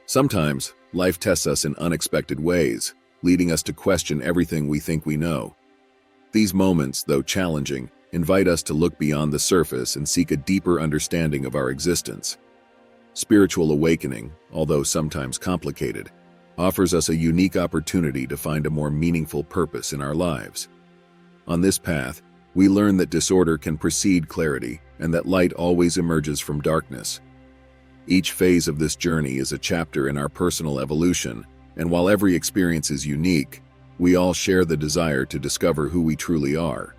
Sometimes, life tests us in unexpected ways, leading us to question everything we think we know. These moments, though challenging, invite us to look beyond the surface and seek a deeper understanding of our existence. Spiritual awakening, although sometimes complicated, offers us a unique opportunity to find a more meaningful purpose in our lives. On this path, we learn that disorder can precede clarity and that light always emerges from darkness. Each phase of this journey is a chapter in our personal evolution, and while every experience is unique, we all share the desire to discover who we truly are.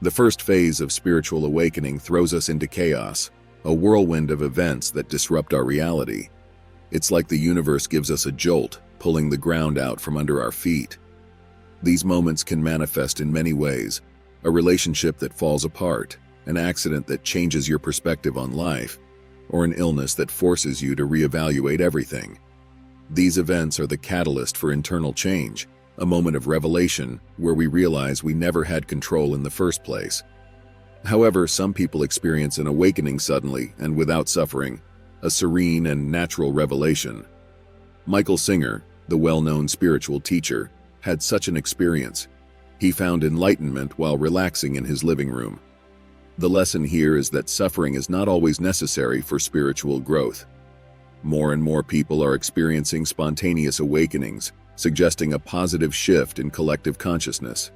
The first phase of spiritual awakening throws us into chaos, a whirlwind of events that disrupt our reality. It's like the universe gives us a jolt, pulling the ground out from under our feet. These moments can manifest in many ways: a relationship that falls apart, an accident that changes your perspective on life, or an illness that forces you to reevaluate everything. These events are the catalyst for internal change, a moment of revelation where we realize we never had control in the first place. However, some people experience an awakening suddenly and without suffering, a serene and natural revelation. Michael Singer, the well-known spiritual teacher, had such an experience. He found enlightenment while relaxing in his living room. The lesson here is that suffering is not always necessary for spiritual growth. More and more people are experiencing spontaneous awakenings, suggesting a positive shift in collective consciousness.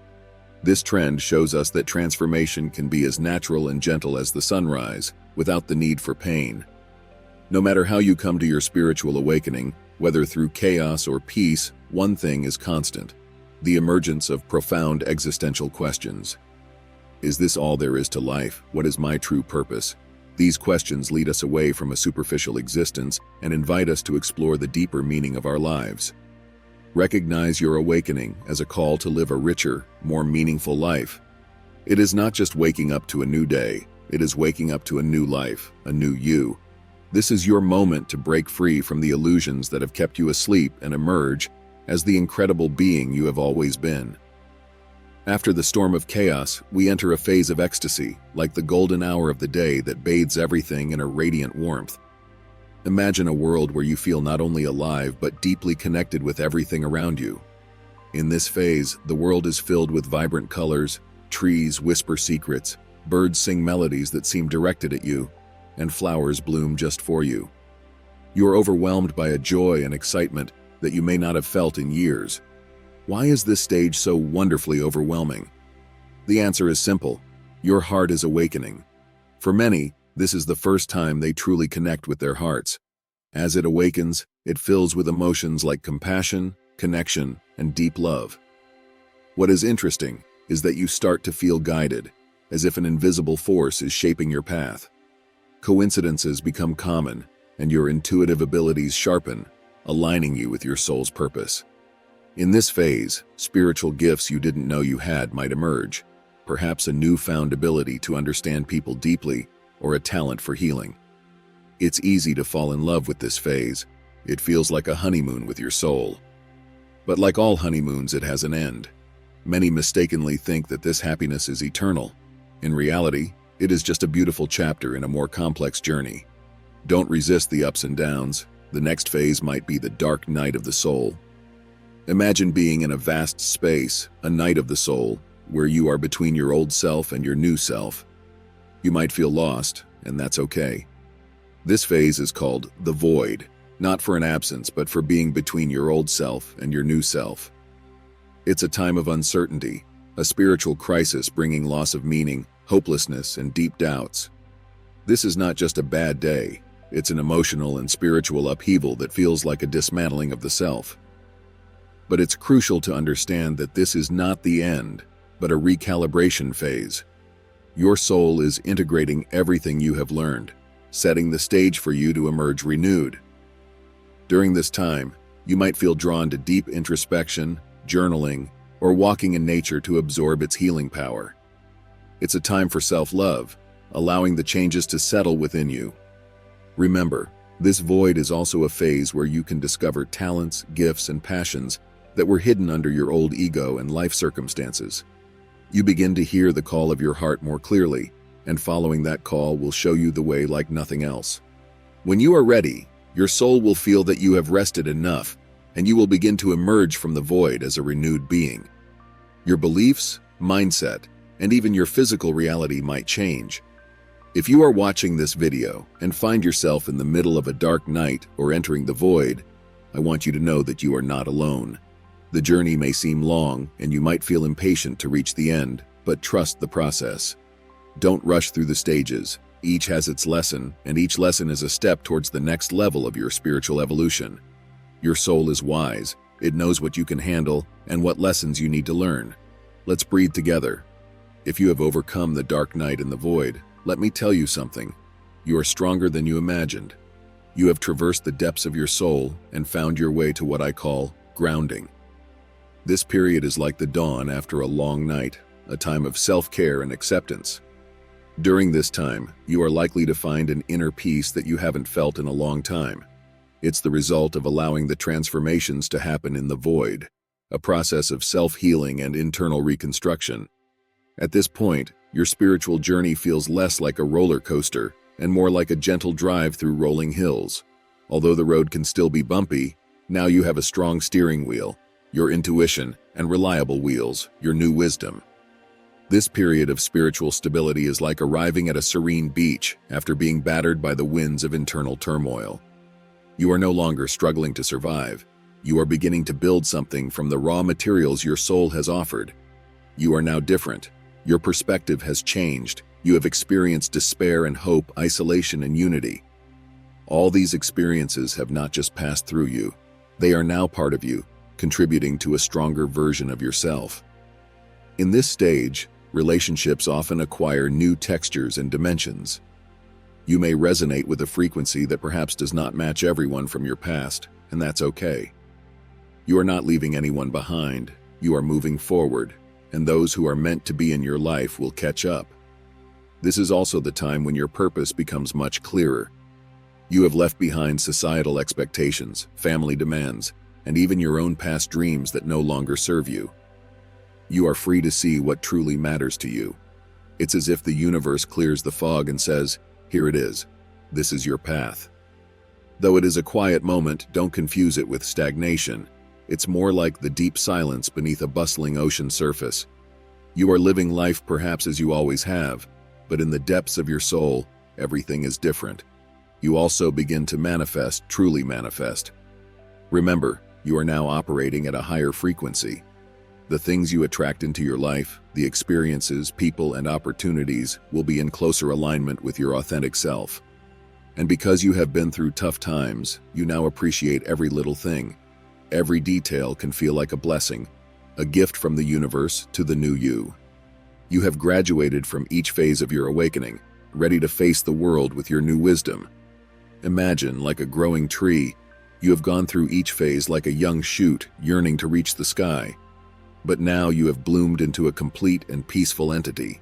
This trend shows us that transformation can be as natural and gentle as the sunrise, without the need for pain. No matter how you come to your spiritual awakening, whether through chaos or peace, one thing is constant: the emergence of profound existential questions. Is this all there is to life? What is my true purpose? These questions lead us away from a superficial existence and invite us to explore the deeper meaning of our lives. Recognize your awakening as a call to live a richer, more meaningful life. It is not just waking up to a new day, it is waking up to a new life, a new you. This is your moment to break free from the illusions that have kept you asleep and emerge as the incredible being you have always been. After the storm of chaos, we enter a phase of ecstasy, like the golden hour of the day that bathes everything in a radiant warmth. Imagine a world where you feel not only alive but deeply connected with everything around you. In this phase, the world is filled with vibrant colors, trees whisper secrets, birds sing melodies that seem directed at you, and flowers bloom just for you. You are overwhelmed by a joy and excitement that you may not have felt in years. Why is this stage so wonderfully overwhelming? The answer is simple: your heart is awakening. For many, this is the first time they truly connect with their hearts. As it awakens, it fills with emotions like compassion, connection, and deep love. What is interesting is that you start to feel guided, as if an invisible force is shaping your path. Coincidences become common, and your intuitive abilities sharpen, aligning you with your soul's purpose. In this phase, spiritual gifts you didn't know you had might emerge, perhaps a newfound ability to understand people deeply or a talent for healing. It's easy to fall in love with this phase. It feels like a honeymoon with your soul. But like all honeymoons, it has an end. Many mistakenly think that this happiness is eternal. In reality, it is just a beautiful chapter in a more complex journey. Don't resist the ups and downs. The next phase might be the dark night of the soul. Imagine being in a vast space, a night of the soul, where you are between your old self and your new self. You might feel lost, and that's okay. This phase is called the void, not for an absence, but for being between your old self and your new self. It's a time of uncertainty, a spiritual crisis bringing loss of meaning, hopelessness, and deep doubts. This is not just a bad day, it's an emotional and spiritual upheaval that feels like a dismantling of the self. But it's crucial to understand that this is not the end, but a recalibration phase. Your soul is integrating everything you have learned, setting the stage for you to emerge renewed. During this time, you might feel drawn to deep introspection, journaling, or walking in nature to absorb its healing power. It's a time for self-love, allowing the changes to settle within you. Remember, this void is also a phase where you can discover talents, gifts, and passions that were hidden under your old ego and life circumstances. You begin to hear the call of your heart more clearly, and following that call will show you the way like nothing else. When you are ready, Your soul will feel that you have rested enough, and you will begin to emerge from the void as a renewed being. Your beliefs, mindset, and even your physical reality might change. If you are watching this video and find yourself in the middle of a dark night or entering the void, I want you to know that you are not alone. The journey may seem long, and you might feel impatient to reach the end, but trust the process. Don't rush through the stages. Each has its lesson, and each lesson is a step towards the next level of your spiritual evolution. Your soul is wise. It knows what you can handle and what lessons you need to learn. Let's breathe together. If you have overcome the dark night and the void, let me tell you something. You are stronger than you imagined. You have traversed the depths of your soul and found your way to what I call grounding. This period is like the dawn after a long night, a time of self-care and acceptance. During this time, you are likely to find an inner peace that you haven't felt in a long time. It's the result of allowing the transformations to happen in the void, a process of self-healing and internal reconstruction. At this point, your spiritual journey feels less like a roller coaster and more like a gentle drive through rolling hills. Although the road can still be bumpy, now you have a strong steering wheel, your intuition, and reliable wheels, your new wisdom. This period of spiritual stability is like arriving at a serene beach after being battered by the winds of internal turmoil. You are no longer struggling to survive. You are beginning to build something from the raw materials your soul has offered. You are now different. Your perspective has changed. You have experienced despair and hope, isolation and unity. All these experiences have not just passed through you. They are now part of you, contributing to a stronger version of yourself. In this stage, relationships often acquire new textures and dimensions. You may resonate with a frequency that perhaps does not match everyone from your past, and that's okay. You are not leaving anyone behind. You are moving forward, and those who are meant to be in your life will catch up. This is also the time when your purpose becomes much clearer. You have left behind societal expectations, family demands, and even your own past dreams that no longer serve you. You are free to see what truly matters to you. It's as if the universe clears the fog and says, "Here it is. This is your path." Though it is a quiet moment, don't confuse it with stagnation. It's more like the deep silence beneath a bustling ocean surface. You are living life perhaps as you always have, but in the depths of your soul, everything is different. You also begin to manifest, truly manifest. Remember, you are now operating at a higher frequency. The things you attract into your life, the experiences, people, and opportunities will be in closer alignment with your authentic self. And because you have been through tough times, you now appreciate every little thing. Every detail can feel like a blessing, a gift from the universe to the new you. You have graduated from each phase of your awakening, ready to face the world with your new wisdom. Imagine, like a growing tree, you have gone through each phase like a young shoot yearning to reach the sky. But now you have bloomed into a complete and peaceful entity.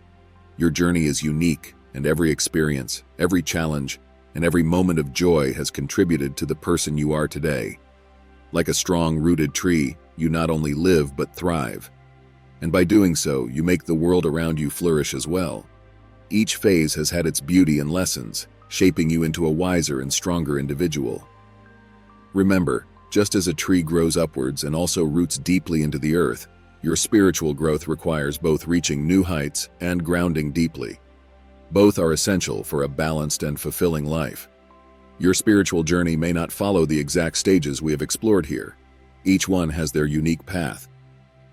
Your journey is unique, and every experience, every challenge, and every moment of joy has contributed to the person you are today. Like a strong-rooted tree, you not only live but thrive. And by doing so, you make the world around you flourish as well. Each phase has had its beauty and lessons, shaping you into a wiser and stronger individual. Remember, just as a tree grows upwards and also roots deeply into the earth, your spiritual growth requires both reaching new heights and grounding deeply. Both are essential for a balanced and fulfilling life. Your spiritual journey may not follow the exact stages we have explored here. Each one has their unique path.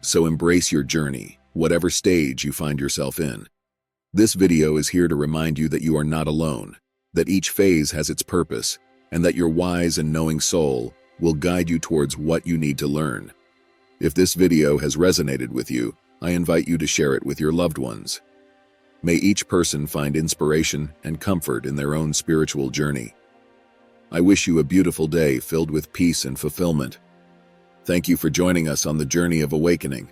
So embrace your journey, whatever stage you find yourself in. This video is here to remind you that you are not alone, that each phase has its purpose, and that your wise and knowing soul will guide you towards what you need to learn. If this video has resonated with you, I invite you to share it with your loved ones. May each person find inspiration and comfort in their own spiritual journey. I wish you a beautiful day filled with peace and fulfillment. Thank you for joining us on the journey of awakening.